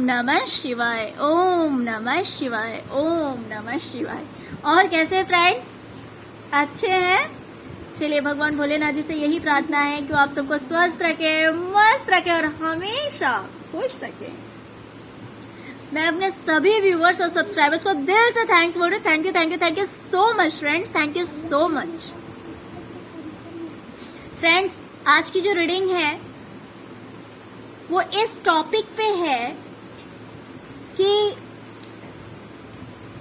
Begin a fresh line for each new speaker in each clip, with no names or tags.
नमः शिवाय, ओम नमः शिवाय, ओम नमः शिवाय। और कैसे फ्रेंड्स, अच्छे हैं? चलिए भगवान भोलेनाथ जी से यही प्रार्थना है कि वो आप सबको स्वस्थ रखे, मस्त रखे और हमेशा खुश रखे। मैं अपने सभी व्यूअर्स और सब्सक्राइबर्स को दिल से थैंक्स बोल रही हूँ। Thank you thank you thank you so much friends, thank you so much. Friends, आज की जो रीडिंग है वो इस टॉपिक पे है कि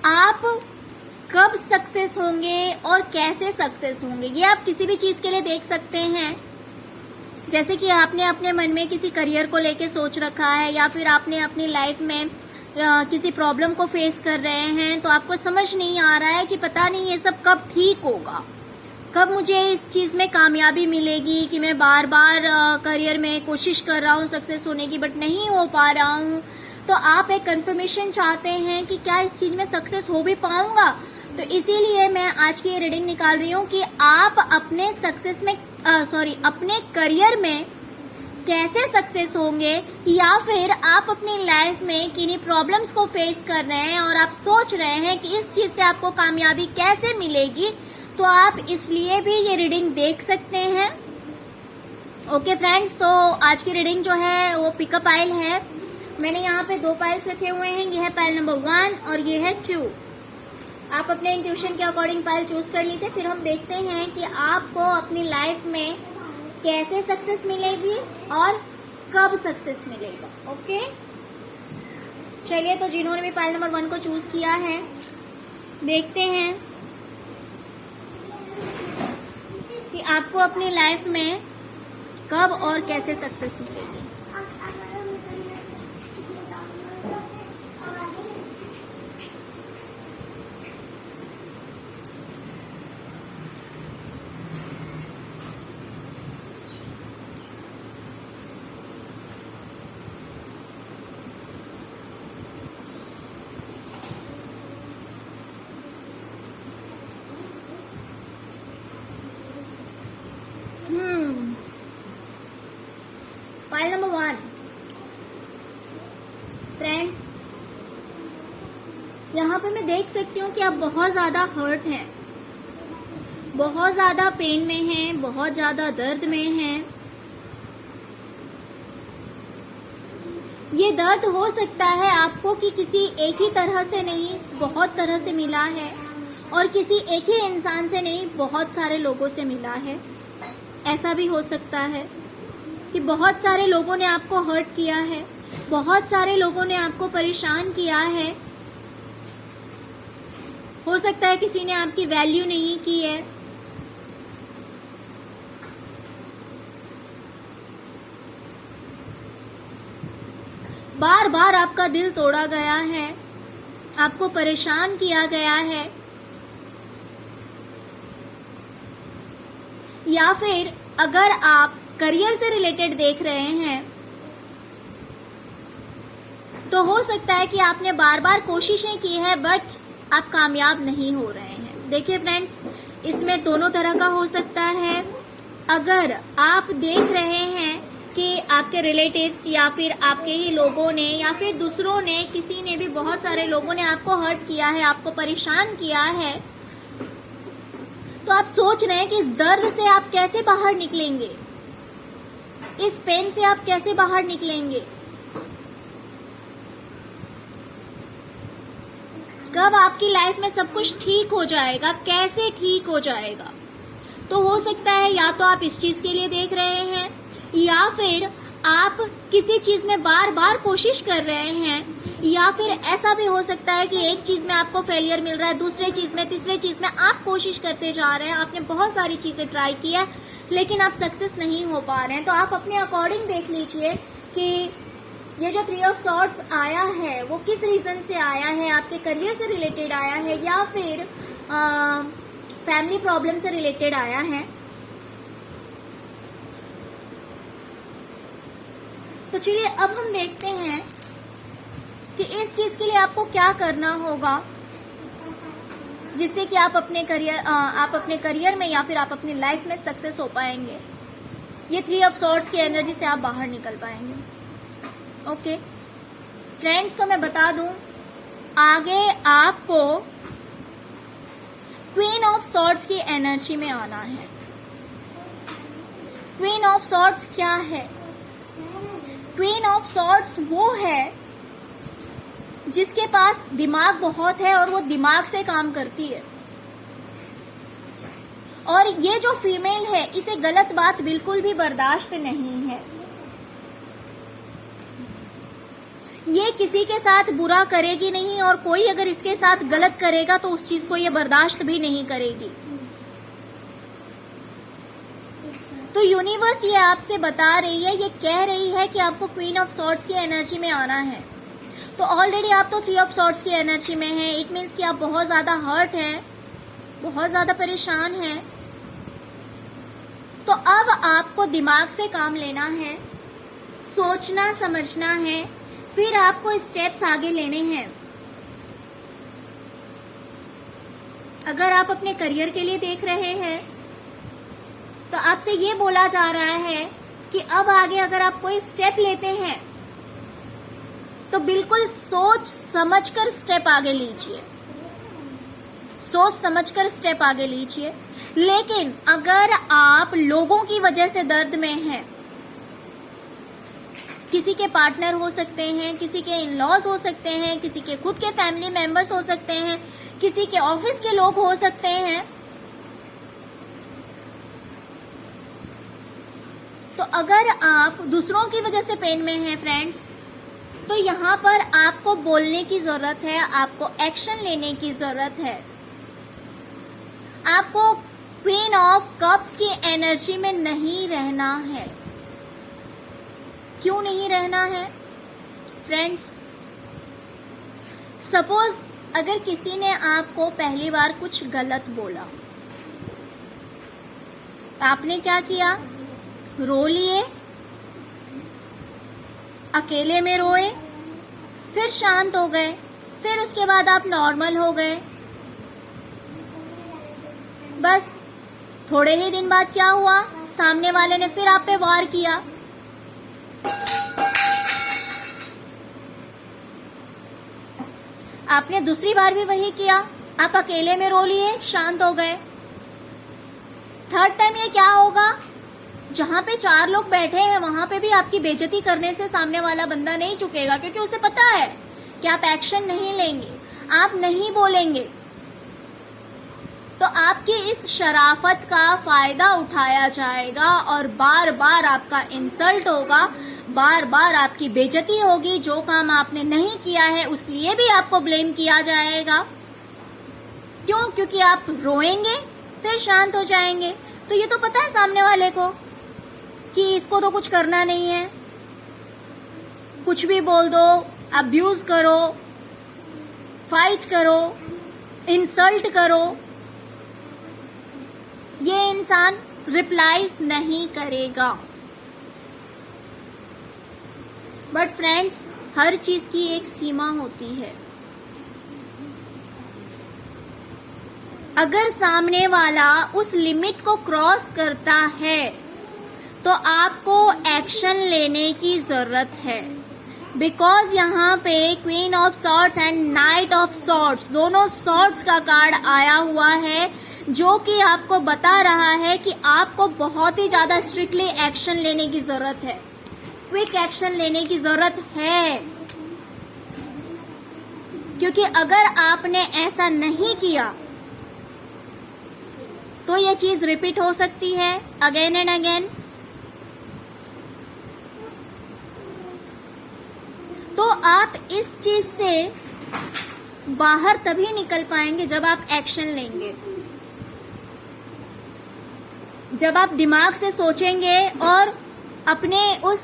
आप कब सक्सेस होंगे और कैसे सक्सेस होंगे। ये आप किसी भी चीज के लिए देख सकते हैं, जैसे कि आपने अपने मन में किसी करियर को लेके सोच रखा है या फिर आपने अपनी लाइफ में किसी प्रॉब्लम को फेस कर रहे हैं, तो आपको समझ नहीं आ रहा है कि पता नहीं ये सब कब ठीक होगा, कब मुझे इस चीज में कामयाबी मिलेगी कि मैं बार बार करियर में कोशिश कर रहा हूँ सक्सेस होने की बट नहीं हो पा रहा हूँ। तो आप एक कंफर्मेशन चाहते हैं कि क्या इस चीज में सक्सेस हो भी पाऊंगा। तो इसीलिए मैं आज की ये रीडिंग निकाल रही हूँ कि आप अपने सक्सेस में अपने करियर में कैसे सक्सेस होंगे, या फिर आप अपनी लाइफ में किन्हीं प्रॉब्लम्स को फेस कर रहे हैं और आप सोच रहे हैं कि इस चीज से आपको कामयाबी कैसे मिलेगी। तो आप इसलिए भी ये रीडिंग देख सकते हैं। ओके फ्रेंड्स, तो आज की रीडिंग जो है वो पिकअप पाइल है। मैंने यहाँ पे 2 पाइल्स रखे हुए हैं, ये है पाइल नंबर 1 और ये है 2। आप अपने इंट्यूशन के अकॉर्डिंग पाइल चूज कर लीजिए, फिर हम देखते हैं कि आपको अपनी लाइफ में कैसे सक्सेस मिलेगी और कब सक्सेस मिलेगा। ओके चलिए, तो जिन्होंने भी पाइल नंबर 1 को चूज किया है, देखते हैं कि आपको अपनी लाइफ में कब और कैसे सक्सेस मिलेगी। फाइल नंबर 1 फ्रेंड्स, यहाँ पे मैं देख सकती हूँ कि आप बहुत ज्यादा हर्ट हैं, बहुत ज्यादा पेन में हैं, बहुत ज्यादा दर्द में हैं। ये दर्द हो सकता है आपको कि किसी एक ही तरह से नहीं, बहुत तरह से मिला है, और किसी एक ही इंसान से नहीं, बहुत सारे लोगों से मिला है। ऐसा भी हो सकता है कि बहुत सारे लोगों ने आपको हर्ट किया है, बहुत सारे लोगों ने आपको परेशान किया है। हो सकता है किसी ने आपकी वैल्यू नहीं की है। बार बार आपका दिल तोड़ा गया है, आपको परेशान किया गया है, या फिर अगर आप करियर से रिलेटेड देख रहे हैं तो हो सकता है कि आपने बार बार कोशिशें की है बट आप कामयाब नहीं हो रहे हैं। देखिए फ्रेंड्स, इसमें दोनों तरह का हो सकता है। अगर आप देख रहे हैं कि आपके रिलेटिव्स या फिर आपके ही लोगों ने या फिर दूसरों ने, किसी ने भी, बहुत सारे लोगों ने आपको हर्ट किया है, आपको परेशान किया है, तो आप सोच रहे हैं कि इस दर्द से आप कैसे बाहर निकलेंगे, इस पेन से आप कैसे बाहर निकलेंगे, कब आपकी लाइफ में सब कुछ ठीक हो जाएगा, कैसे ठीक हो जाएगा। तो हो सकता है या तो आप इस चीज के लिए देख रहे हैं, या फिर आप किसी चीज में बार बार कोशिश कर रहे हैं, या फिर ऐसा भी हो सकता है कि एक चीज में आपको फेलियर मिल रहा है, दूसरे चीज में, तीसरे चीज में आप कोशिश करते जा रहे हैं, आपने बहुत सारी चीजें ट्राई की है लेकिन आप सक्सेस नहीं हो पा रहे हैं। तो आप अपने अकॉर्डिंग देख लीजिए कि ये जो 3 ऑफ सॉर्ड्स आया है वो किस रीजन से आया है, आपके करियर से रिलेटेड आया है या फिर फैमिली प्रॉब्लम से रिलेटेड आया है। तो चलिए अब हम देखते हैं कि इस चीज के लिए आपको क्या करना होगा जिससे कि आप अपने करियर में या फिर आप अपनी लाइफ में सक्सेस हो पाएंगे। ये 3 ऑफ सॉर्ड्स की एनर्जी से आप बाहर निकल पाएंगे। ओके, फ्रेंड्स, तो मैं बता दूं, आगे आपको क्वीन ऑफ सॉर्ड्स की एनर्जी में आना है। क्वीन ऑफ सॉर्ड्स क्या है? क्वीन ऑफ सॉर्ड्स वो है जिसके पास दिमाग बहुत है और वो दिमाग से काम करती है। और ये जो फीमेल है, इसे गलत बात बिल्कुल भी बर्दाश्त नहीं है। ये किसी के साथ बुरा करेगी नहीं, और कोई अगर इसके साथ गलत करेगा तो उस चीज को ये बर्दाश्त भी नहीं करेगी। तो यूनिवर्स ये आपसे बता रही है, ये कह रही है कि आपको क्वीन ऑफ सॉर्ड्स की एनर्जी में आना है। तो ऑलरेडी आप तो थ्री ऑफ सॉर्ड्स की एनर्जी में हैं। इट मीन्स कि आप बहुत ज्यादा हर्ट हैं, बहुत ज्यादा परेशान हैं। तो अब आपको दिमाग से काम लेना है, सोचना समझना है, फिर आपको स्टेप्स आगे लेने हैं। अगर आप अपने करियर के लिए देख रहे हैं तो आपसे ये बोला जा रहा है कि अब आगे अगर आप कोई स्टेप लेते हैं तो बिल्कुल सोच समझकर स्टेप आगे लीजिए, सोच समझकर स्टेप आगे लीजिए। लेकिन अगर आप लोगों की वजह से दर्द में हैं, किसी के पार्टनर हो सकते हैं, किसी के इन लॉज हो सकते हैं, किसी के खुद के फैमिली मेंबर्स हो सकते हैं, किसी के ऑफिस के लोग हो सकते हैं, तो अगर आप दूसरों की वजह से पेन में हैं फ्रेंड्स, तो यहाँ पर आपको बोलने की जरूरत है, आपको एक्शन लेने की जरूरत है। आपको क्वीन ऑफ कप्स की एनर्जी में नहीं रहना है। क्यों नहीं रहना है फ्रेंड्स? सपोज अगर किसी ने आपको पहली बार कुछ गलत बोला, आपने क्या किया? रो लिए, अकेले में रोए, फिर शांत हो गए, फिर उसके बाद आप नॉर्मल हो गए। बस थोड़े ही दिन बाद क्या हुआ? सामने वाले ने फिर आप पे वार किया। आपने दूसरी बार भी वही किया, आप अकेले में रो लिए, शांत हो गए। थर्ड टाइम ये क्या होगा? जहां पे 4 लोग बैठे हैं वहां पे भी आपकी बेइज्जती करने से सामने वाला बंदा नहीं झुकेगा, क्योंकि उसे पता है कि आप एक्शन नहीं लेंगे, आप नहीं बोलेंगे। तो आपकी इस शराफत का फायदा उठाया जाएगा और बार बार आपका इंसल्ट होगा, बार बार आपकी बेइज्जती होगी। जो काम आपने नहीं किया है उसलिए भी आपको ब्लेम किया जाएगा। क्यों? क्योंकि आप रोएंगे फिर शांत हो जाएंगे। तो ये तो पता है सामने वाले को कि इसको तो कुछ करना नहीं है, कुछ भी बोल दो, अब्यूज करो, फाइट करो, इंसल्ट करो, ये इंसान रिप्लाई नहीं करेगा। बट फ्रेंड्स, हर चीज की एक सीमा होती है। अगर सामने वाला उस लिमिट को क्रॉस करता है तो आपको एक्शन लेने की जरूरत है। बिकॉज यहाँ पे queen of swords and night of swords, दोनों सॉर्ड्स का कार्ड आया हुआ है, जो कि आपको बता रहा है कि आपको बहुत ही ज्यादा स्ट्रिक्टली एक्शन लेने की जरूरत है, क्विक एक्शन लेने की जरूरत है। क्योंकि अगर आपने ऐसा नहीं किया तो ये चीज रिपीट हो सकती है अगेन एंड अगेन। तो आप इस चीज से बाहर तभी निकल पाएंगे जब आप एक्शन लेंगे, जब आप दिमाग से सोचेंगे और अपने उस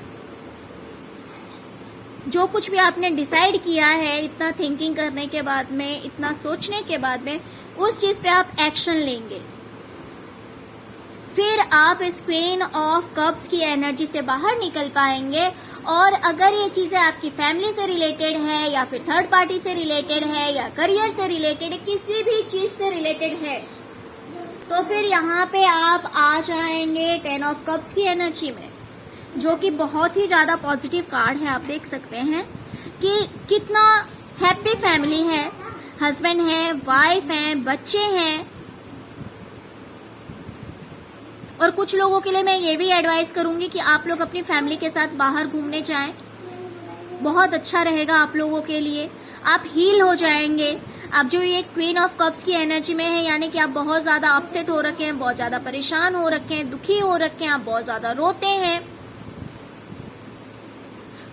जो कुछ भी आपने डिसाइड किया है, इतना थिंकिंग करने के बाद में, इतना सोचने के बाद में, उस चीज पे आप एक्शन लेंगे। फिर आप इस क्वीन ऑफ कप्स की एनर्जी से बाहर निकल पाएंगे। और अगर ये चीजें आपकी फैमिली से रिलेटेड है या फिर थर्ड पार्टी से रिलेटेड है या करियर से रिलेटेड है, किसी भी चीज से रिलेटेड है, तो फिर यहाँ पे आप आ जाएंगे 10 ऑफ कप्स की एनर्जी में, जो कि बहुत ही ज्यादा पॉजिटिव कार्ड है, आप देख सकते हैं। कि कितना हैप्पी फैमिली है, हस्बैंड है, वाइफ है, बच्चे हैं। और कुछ लोगों के लिए मैं ये भी एडवाइस करूंगी कि आप लोग अपनी फैमिली के साथ बाहर घूमने जाएं, बहुत अच्छा रहेगा आप लोगों के लिए। आप हील हो जाएंगे। आप जो ये क्वीन ऑफ कप्स की एनर्जी में है, यानी कि आप बहुत ज्यादा अपसेट हो रखे हैं, बहुत ज्यादा परेशान हो रखे हैं, दुखी हो रखे हैं, आप बहुत ज्यादा रोते हैं,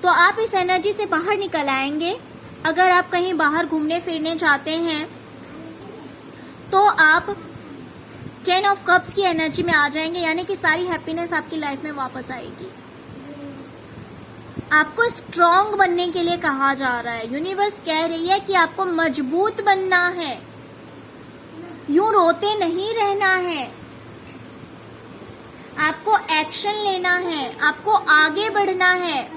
तो आप इस एनर्जी से बाहर निकल आएंगे। अगर आप कहीं बाहर घूमने फिरने जाते हैं तो आप 10 ऑफ कप्स की एनर्जी में आ जाएंगे, यानी कि सारी हैप्पीनेस आपकी लाइफ में वापस आएगी। आपको स्ट्रांग बनने के लिए कहा जा रहा है। यूनिवर्स कह रही है कि आपको मजबूत बनना है, यूं रोते नहीं रहना है, आपको एक्शन लेना है, आपको आगे बढ़ना है।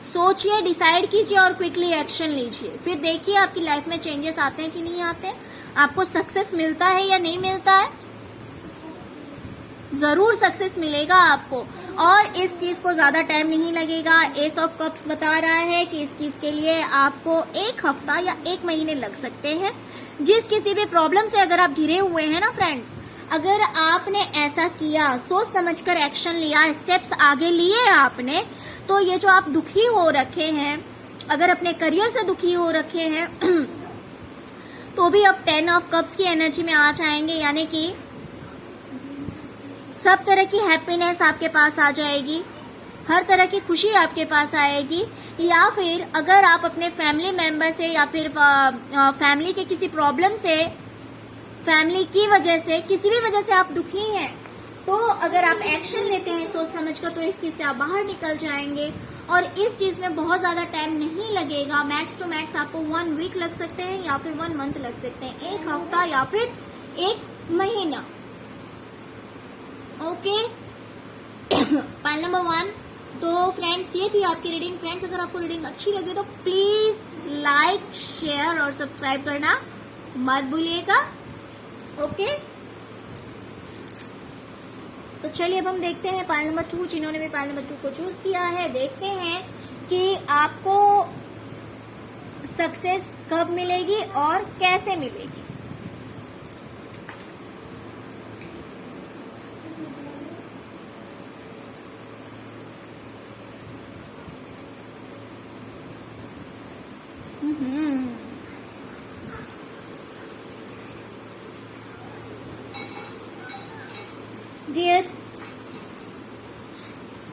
सोचिए, डिसाइड कीजिए और क्विकली एक्शन लीजिए। फिर देखिए आपकी लाइफ में चेंजेस आते हैं कि नहीं आते हैं, आपको सक्सेस मिलता है या नहीं मिलता है। जरूर सक्सेस मिलेगा आपको, और इस चीज को ज्यादा टाइम नहीं लगेगा। एस ऑफ कप्स बता रहा है कि इस चीज के लिए आपको 1 हफ्ता या 1 महीने लग सकते हैं। जिस किसी भी प्रॉब्लम से अगर आप घिरे हुए हैं ना फ्रेंड्स, अगर आपने ऐसा किया, सोच समझकर एक्शन लिया, स्टेप्स आगे लिए आपने, तो ये जो आप दुखी हो रखे हैं, अगर अपने करियर से दुखी हो रखे हैं तो भी अब 10 ऑफ कप्स की एनर्जी में आ जाएंगे, यानी कि सब तरह की हैप्पीनेस आपके पास आ जाएगी, हर तरह की खुशी आपके पास आएगी। या फिर अगर आप अपने फैमिली मेंबर से या फिर फैमिली के किसी प्रॉब्लम से, फैमिली की वजह से, किसी भी वजह से आप दुखी हैं, तो अगर आप एक्शन लेते हैं सोच समझकर, तो इस चीज से आप बाहर निकल जाएंगे। और इस चीज में बहुत ज्यादा टाइम नहीं लगेगा। मैक्स टू मैक्स आपको 1 वीक लग सकते हैं या फिर 1 मंथ लग सकते हैं, 1 हफ्ता या फिर 1 महीना। Okay pile number 1। तो फ्रेंड्स, ये थी आपकी रीडिंग। फ्रेंड्स, अगर आपको रीडिंग अच्छी लगे तो प्लीज लाइक, शेयर और सब्सक्राइब करना मत भूलिएगा। ओके, तो चलिए अब हम देखते हैं पाइल नंबर 2, जिन्होंने भी पाइल नंबर 2 को चूज किया है। देखते हैं कि आपको सक्सेस कब मिलेगी और कैसे मिलेगी। डियर,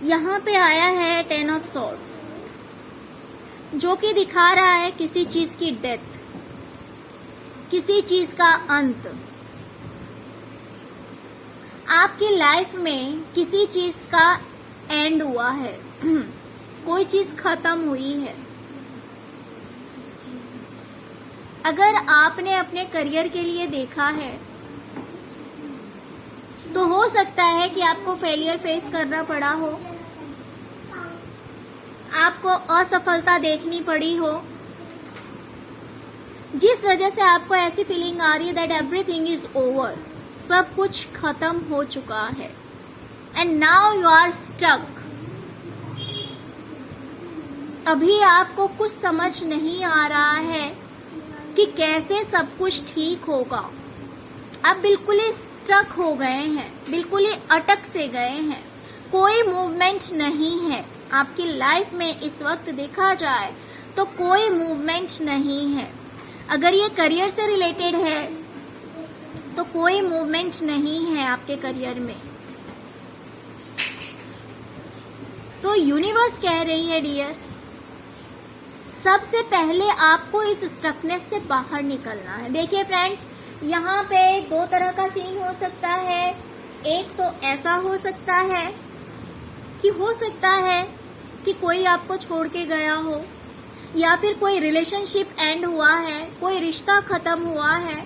यहाँ पे आया है 10 ऑफ सॉर्ड्स, जो कि दिखा रहा है किसी चीज की डेथ, किसी चीज का अंत। आपकी लाइफ में किसी चीज का एंड हुआ है, कोई चीज खत्म हुई है। अगर आपने अपने करियर के लिए देखा है तो हो सकता है कि आपको फेलियर फेस करना पड़ा हो, आपको असफलता देखनी पड़ी हो, जिस वजह से आपको ऐसी फीलिंग आ रही है दैट एवरीथिंग इज ओवर, सब कुछ खत्म हो चुका है, and now you are stuck. अभी आपको कुछ समझ नहीं आ रहा है कि कैसे सब कुछ ठीक होगा। आप बिल्कुल ही स्टक हो गए हैं, बिल्कुल ही अटक से गए हैं, कोई मूवमेंट नहीं है आपकी लाइफ में। इस वक्त देखा जाए तो कोई मूवमेंट नहीं है। अगर ये करियर से रिलेटेड है तो कोई मूवमेंट नहीं है आपके करियर में। तो यूनिवर्स कह रही है डियर, सबसे पहले आपको इस स्टकनेस से बाहर निकलना है। देखिए फ्रेंड्स, यहाँ पे 2 तरह का सीन हो सकता है। एक तो ऐसा हो सकता है कि कोई आपको छोड़ के गया हो, या फिर कोई रिलेशनशिप एंड हुआ है, कोई रिश्ता खत्म हुआ है,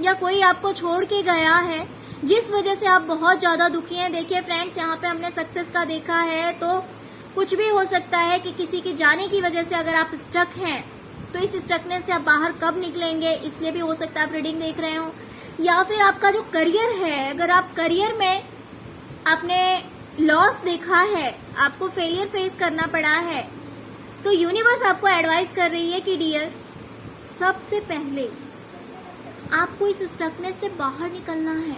या कोई आपको छोड़ के गया है जिस वजह से आप बहुत ज्यादा दुखी हैं। देखिए फ्रेंड्स, यहाँ पे हमने सक्सेस का देखा है, तो कुछ भी हो सकता है कि किसी के जाने की वजह से अगर आप स्टक हैं तो इस स्टकनेस से आप बाहर कब निकलेंगे, इसलिए भी हो सकता है आप रीडिंग देख रहे हो। या फिर आपका जो करियर है, अगर आप करियर में आपने लॉस देखा है, आपको फेलियर फेस करना पड़ा है, तो यूनिवर्स आपको एडवाइस कर रही है कि डियर, सबसे पहले आपको इस स्टकनेस से बाहर निकलना है।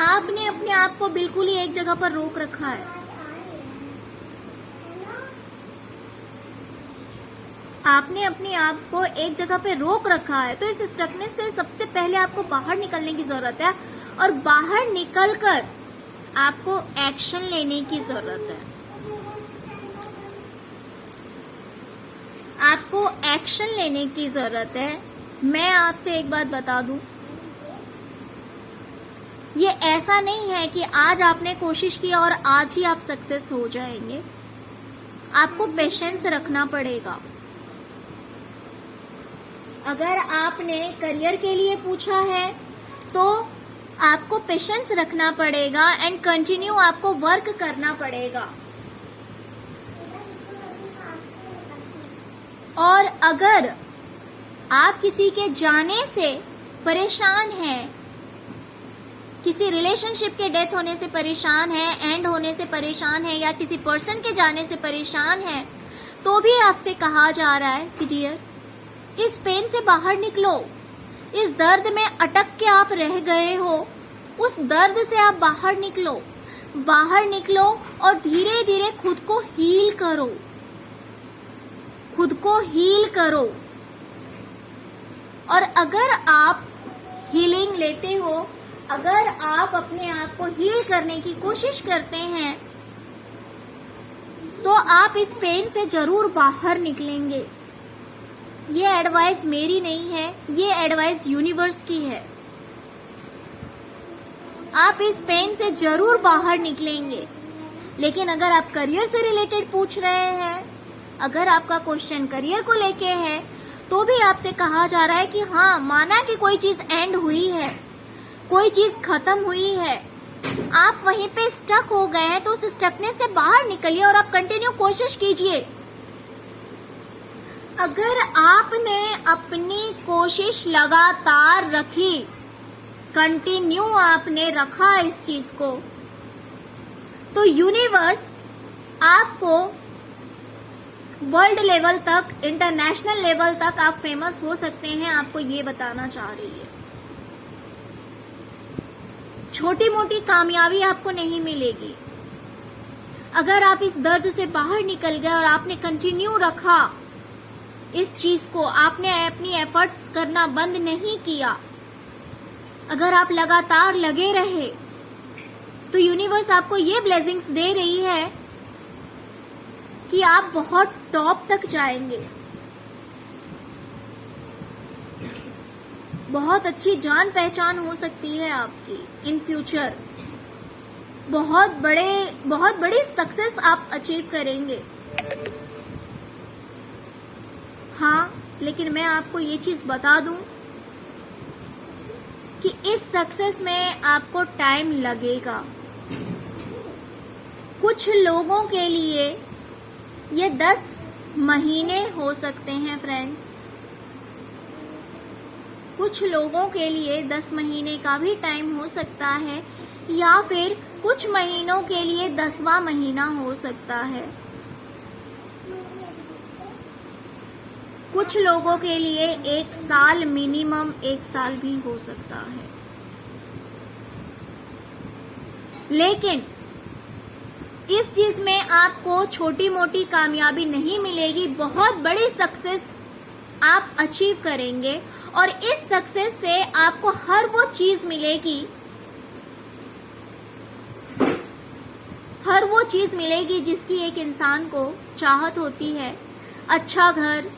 आपने अपने आप को बिल्कुल ही एक जगह पर रोक रखा है। आपने अपने आप को एक जगह पे रोक रखा है, तो इस स्टकनेस से सबसे पहले आपको बाहर निकलने की जरूरत है, और बाहर निकलकर आपको एक्शन लेने की जरूरत है। आपको एक्शन लेने की जरूरत है। मैं आपसे एक बात बता दूं, ये ऐसा नहीं है कि आज आपने कोशिश की और आज ही आप सक्सेस हो जाएंगे। आपको पेशेंस रखना पड़ेगा। अगर आपने करियर के लिए पूछा है तो आपको पेशेंस रखना पड़ेगा एंड कंटिन्यू आपको वर्क करना पड़ेगा। और अगर आप किसी के जाने से परेशान हैं, किसी रिलेशनशिप के डेथ होने से परेशान है, एंड होने से परेशान है, या किसी पर्सन के जाने से परेशान है, तो भी आपसे कहा जा रहा है कि डियर, इस पेन से बाहर निकलो। इस दर्द में अटक के आप रह गए हो, उस दर्द से आप बाहर निकलो। बाहर निकलो और धीरे धीरे खुद को हील करो। खुद को हील करो। और अगर आप हीलिंग लेते हो, अगर आप अपने आप को हील करने की कोशिश करते हैं, तो आप इस पेन से जरूर बाहर निकलेंगे। ये एडवाइस मेरी नहीं है, ये एडवाइस यूनिवर्स की है। आप इस पेन से जरूर बाहर निकलेंगे। लेकिन अगर आप करियर से रिलेटेड पूछ रहे हैं, अगर आपका क्वेश्चन करियर को लेके है, तो भी आपसे कहा जा रहा है कि हाँ, माना कि कोई चीज एंड हुई है, कोई चीज खत्म हुई है, आप वहीं पे स्टक हो गए हैं, तो उस स्टकनेस से बाहर निकलिए और आप कंटिन्यू कोशिश कीजिए। अगर आपने अपनी कोशिश लगातार रखी, कंटिन्यू आपने रखा इस चीज को, तो यूनिवर्स आपको वर्ल्ड लेवल तक, इंटरनेशनल लेवल तक आप फेमस हो सकते हैं, आपको ये बताना चाह रही है। छोटी मोटी कामयाबी आपको नहीं मिलेगी। अगर आप इस दर्द से बाहर निकल गए और आपने कंटिन्यू रखा इस चीज को, आपने अपनी एफर्ट्स करना बंद नहीं किया, अगर आप लगातार लगे रहे, तो यूनिवर्स आपको ये ब्लेसिंग्स दे रही है कि आप बहुत टॉप तक जाएंगे। बहुत अच्छी जान पहचान हो सकती है आपकी इन फ्यूचर। बहुत बड़ी सक्सेस आप अचीव करेंगे। हाँ, लेकिन मैं आपको ये चीज बता दूं कि इस सक्सेस में आपको टाइम लगेगा। कुछ लोगों के लिए ये 10 महीने हो सकते हैं फ्रेंड्स। कुछ लोगों के लिए 10 महीने का भी टाइम हो सकता है, या फिर कुछ महीनों के लिए 10वां महीना हो सकता है। कुछ लोगों के लिए 1 साल, मिनिमम 1 साल भी हो सकता है। लेकिन इस चीज में आपको छोटी मोटी कामयाबी नहीं मिलेगी, बहुत बड़ी सक्सेस आप अचीव करेंगे। और इस सक्सेस से आपको हर वो चीज मिलेगी, हर वो चीज मिलेगी जिसकी एक इंसान को चाहत होती है। अच्छा घर,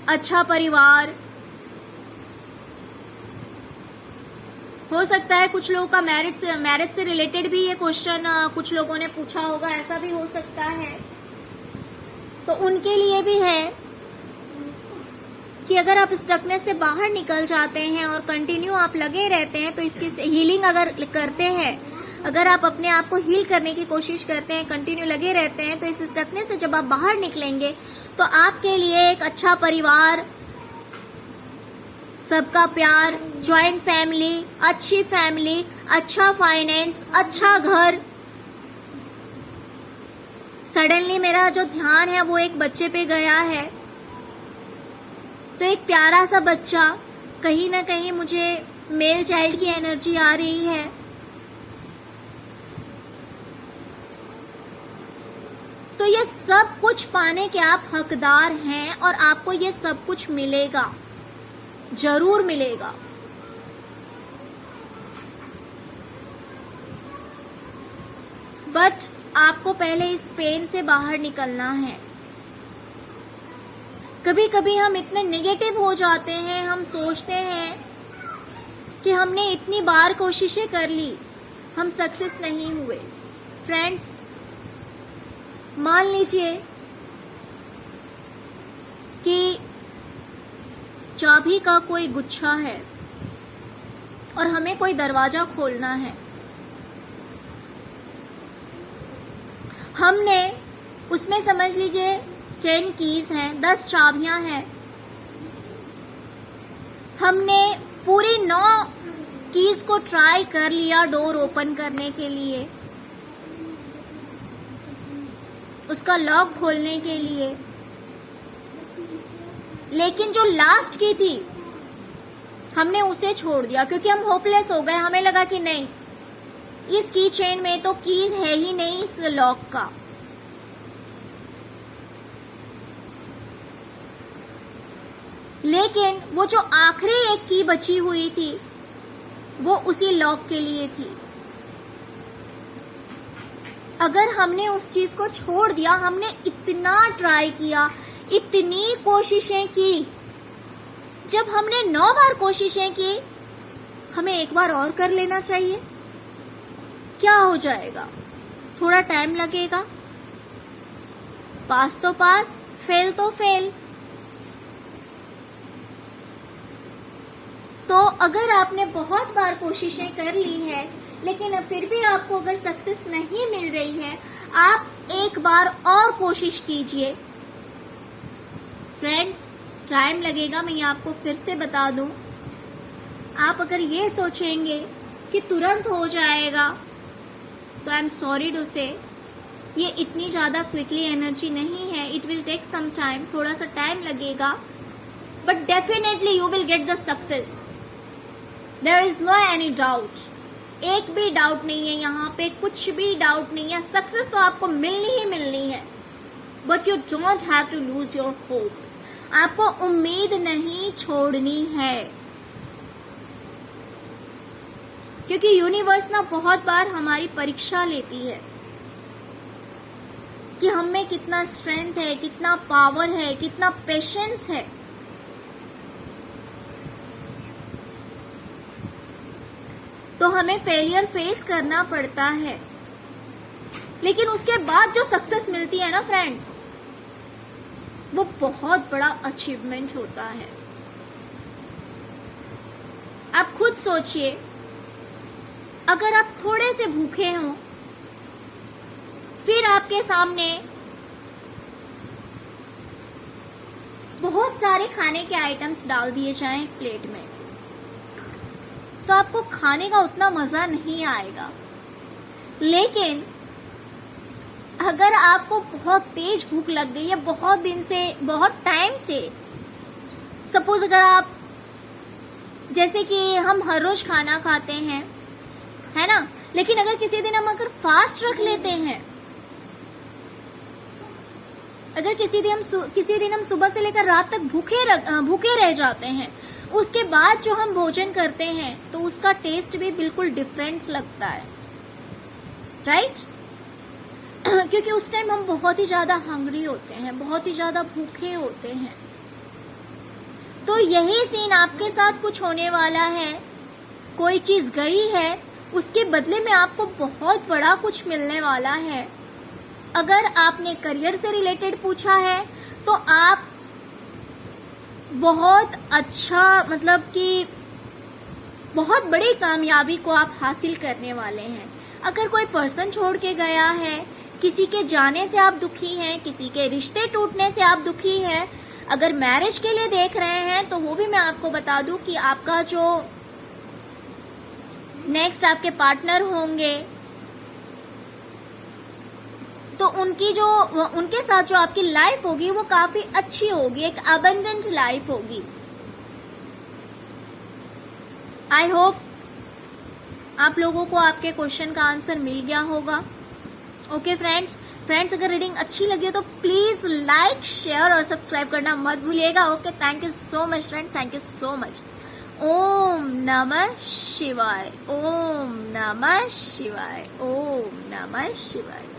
अच्छा परिवार। हो सकता है कुछ लोगों का मैरिज से रिलेटेड भी ये क्वेश्चन कुछ लोगों ने पूछा होगा, ऐसा भी हो सकता है। तो उनके लिए भी है कि अगर आप स्टकनेस से बाहर निकल जाते हैं और कंटिन्यू आप लगे रहते हैं, तो इस चीज से हीलिंग अगर करते हैं, अगर आप अपने आप को हील करने की कोशिश करते हैं, कंटिन्यू लगे रहते हैं, तो इस स्टकनेस से जब आप बाहर निकलेंगे, तो आपके लिए एक अच्छा परिवार, सबका प्यार, जॉइंट फैमिली, अच्छी फैमिली, अच्छा फाइनेंस, अच्छा घर। सडनली मेरा जो ध्यान है वो एक बच्चे पे गया है, तो एक प्यारा सा बच्चा, कहीं ना कहीं मुझे मेल चाइल्ड की एनर्जी आ रही है। तो ये सब कुछ पाने के आप हकदार हैं और आपको ये सब कुछ मिलेगा, जरूर मिलेगा। बट आपको पहले इस पेन से बाहर निकलना है। कभी कभी हम इतने नेगेटिव हो जाते हैं, हम सोचते हैं कि हमने इतनी बार कोशिशें कर ली, हम सक्सेस नहीं हुए। फ्रेंड्स, मान लीजिए कि चाबी का कोई गुच्छा है और हमें कोई दरवाजा खोलना है। हमने उसमें समझ लीजिए 10 कीज हैं, 10 चाबियां हैं। हमने पूरी 9 कीज को ट्राई कर लिया डोर ओपन करने के लिए, उसका लॉक खोलने के लिए, लेकिन जो लास्ट की थी हमने उसे छोड़ दिया क्योंकि हम होपलेस हो गए। हमें लगा कि नहीं, इस की चेन में तो की है ही नहीं इस लॉक का। लेकिन वो जो आखिरी एक की बची हुई थी वो उसी लॉक के लिए थी। अगर हमने उस चीज को छोड़ दिया, हमने इतना ट्राई किया, इतनी कोशिशें की, जब हमने 9 बार कोशिशें की, हमें एक बार और कर लेना चाहिए। क्या हो जाएगा? थोड़ा टाइम लगेगा, पास तो पास, फेल तो फेल। तो अगर आपने बहुत बार कोशिशें कर ली है लेकिन फिर भी आपको अगर सक्सेस नहीं मिल रही है, आप एक बार और कोशिश कीजिए। फ्रेंड्स, टाइम लगेगा, मैं ये आपको फिर से बता दूं। आप अगर ये सोचेंगे कि तुरंत हो जाएगा, तो आई एम सॉरी टू से, ये इतनी ज्यादा क्विकली एनर्जी नहीं है। It will take some time, थोड़ा सा टाइम लगेगा, but definitely you will get the success. There is no any doubt, एक भी डाउट नहीं है, यहाँ पे कुछ भी डाउट नहीं है। सक्सेस तो आपको मिलनी ही मिलनी है, but you don't have to lose your hope. आपको उम्मीद नहीं छोड़नी है, क्योंकि यूनिवर्स ना बहुत बार हमारी परीक्षा लेती है कि हम में कितना स्ट्रेंथ है, कितना पावर है, कितना पेशेंस है। तो हमें फेलियर फेस करना पड़ता है, लेकिन उसके बाद जो सक्सेस मिलती है ना फ्रेंड्स, वो बहुत बड़ा अचीवमेंट होता है। आप खुद सोचिए, अगर आप थोड़े से भूखे हों, फिर आपके सामने बहुत सारे खाने के आइटम्स डाल दिए जाएं एक प्लेट में, तो आपको खाने का उतना मजा नहीं आएगा। लेकिन अगर आपको बहुत तेज भूख लग गई है, बहुत दिन से, बहुत टाइम से, सपोज अगर आप, जैसे कि हम हर रोज खाना खाते हैं, है ना, लेकिन अगर किसी दिन हम अगर फास्ट रख लेते हैं, अगर किसी दिन हम सुबह से लेकर रात तक भूखे रह जाते हैं, उसके बाद जो हम भोजन करते हैं तो उसका टेस्ट भी बिल्कुल डिफरेंट लगता है, राइट? क्योंकि उस टाइम हम बहुत ही ज्यादा हंग्री होते हैं, बहुत ही ज्यादा भूखे होते हैं। तो यही सीन आपके साथ कुछ होने वाला है। कोई चीज गई है, उसके बदले में आपको बहुत बड़ा कुछ मिलने वाला है। अगर आपने करियर से रिलेटेड पूछा है तो आप बहुत अच्छा, मतलब कि बहुत बड़ी कामयाबी को आप हासिल करने वाले हैं। अगर कोई पर्सन छोड़ के गया है, किसी के जाने से आप दुखी हैं, किसी के रिश्ते टूटने से आप दुखी हैं, अगर मैरिज के लिए देख रहे हैं तो वो भी मैं आपको बता दूं कि आपका जो नेक्स्ट आपके पार्टनर होंगे तो उनके साथ जो आपकी लाइफ होगी वो काफी अच्छी होगी, एक अबंडेंट लाइफ होगी। आई होप आप लोगों को आपके क्वेश्चन का आंसर मिल गया होगा। ओके फ्रेंड्स, अगर रीडिंग अच्छी लगी हो तो प्लीज लाइक, शेयर और सब्सक्राइब करना मत भूलिएगा। Okay, thank you so much friends, thank you so much. ओम नमः शिवाय, ओम नमः शिवाय, ओम नमः शिवाय।